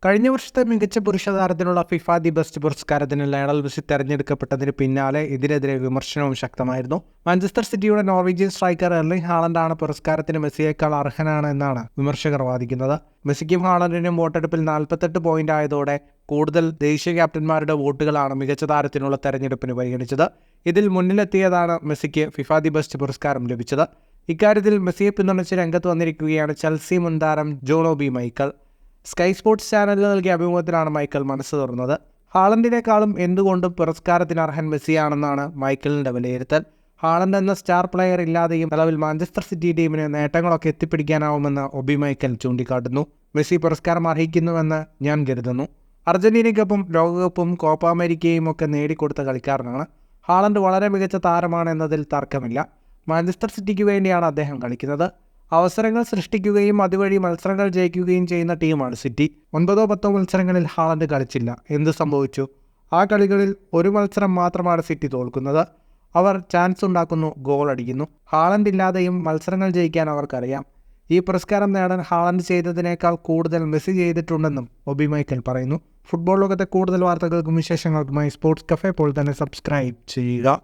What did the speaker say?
കഴിഞ്ഞ വർഷത്തെ മികച്ച പുരുഷ താരത്തിനുള്ള ഫിഫ ദി ബെസ്റ്റ് പുരസ്കാരത്തിന് ലയണൽ മെസ്സി തെരഞ്ഞെടുക്കപ്പെട്ടതിന് പിന്നാലെ ഇതിനെതിരെ വിമർശനവും ശക്തമായിരുന്നു. മാഞ്ചസ്റ്റർ സിറ്റിയുടെ നോർവീജിയൻ സ്ട്രൈക്കർ എർലിംഗ് ഹാളണ്ടാണ് പുരസ്കാരത്തിന് മെസ്സിയേക്കാൾ അർഹനാണ് എന്നാണ് വിമർശകർ വാദിക്കുന്നത്. മെസ്സിക്കും ഹാളണ്ടിനും വോട്ടെടുപ്പിൽ 48 പോയിന്റ് ആയതോടെ കൂടുതൽ ദേശീയ ക്യാപ്റ്റന്മാരുടെ വോട്ടുകളാണ് മികച്ച താരത്തിനുള്ള തെരഞ്ഞെടുപ്പിന് പരിഗണിച്ചത്. ഇതിൽ മുന്നിലെത്തിയതാണ് മെസ്സിക്ക് ഫിഫ ദി ബെസ്റ്റ് പുരസ്കാരം ലഭിച്ചത്. ഇക്കാര്യത്തിൽ മെസ്സിയെ പിന്തുണച്ച് രംഗത്ത് വന്നിരിക്കുകയാണ് ചെൽസി മുൻ താരം John OB Michael. Sky sports ചാനലിൽ നൽകിയ അഭിമുഖത്തിലാണ് മൈക്കൽ മനസ്സ് തുറന്നത്. ഹാളണ്ടിനേക്കാളും എന്തുകൊണ്ടും പുരസ്കാരത്തിന് അർഹൻ മെസ്സിയാണെന്നാണ് മൈക്കലിന്റെ വിലയിരുത്തൽ. ഹാളണ്ട് എന്ന സ്റ്റാർ പ്ലെയർ ഇല്ലാതെയും നിലവിൽ മാഞ്ചസ്റ്റർ സിറ്റി ടീമിന് നേട്ടങ്ങളൊക്കെ എത്തിപ്പിടിക്കാനാവുമെന്ന് ഒബി മൈക്കൽ ചൂണ്ടിക്കാട്ടുന്നു. മെസ്സി പുരസ്കാരം അർഹിക്കുന്നുവെന്ന് ഞാൻ കരുതുന്നു. അർജന്റീനയ്ക്കൊപ്പം ലോകകപ്പും കോപ്പ അമേരിക്കയും ഒക്കെ നേടിക്കൊടുത്ത കളിക്കാരനാണ്. ഹാളണ്ട് വളരെ മികച്ച താരമാണ് എന്നതിൽ തർക്കമില്ല. മാഞ്ചസ്റ്റർ സിറ്റിക്ക് വേണ്ടിയാണ് അദ്ദേഹം കളിക്കുന്നത്. അവസരങ്ങൾ സൃഷ്ടിക്കുകയും അതുവഴി മത്സരങ്ങൾ ജയിക്കുകയും ചെയ്യുന്ന ടീമാണ് സിറ്റി. 9-10 മത്സരങ്ങളിൽ ഹാളണ്ട് കളിച്ചില്ല. എന്ത് സംഭവിച്ചു? ആ കളികളിൽ ഒരു മത്സരം മാത്രമാണ് സിറ്റി തോൽക്കുന്നത്. അവർ ചാൻസ് ഉണ്ടാക്കുന്നു, ഗോൾ അടിക്കുന്നു. ഹാളണ്ട് ഇല്ലാതെയും മത്സരങ്ങൾ ജയിക്കാൻ അവർക്കറിയാം. ഈ പുരസ്കാരം നേടാൻ ഹാളണ്ട് ചെയ്തതിനേക്കാൾ കൂടുതൽ മെസ്സി ചെയ്തിട്ടുണ്ടെന്നും ഒബി മൈക്കൽ പറയുന്നു. ഫുട്ബോൾ ലോകത്തെ കൂടുതൽ വാർത്തകൾക്കും വിശേഷങ്ങൾക്കുമായി സ്പോർട്സ് കഫേ ഇപ്പോൾ തന്നെ സബ്സ്ക്രൈബ് ചെയ്യുക.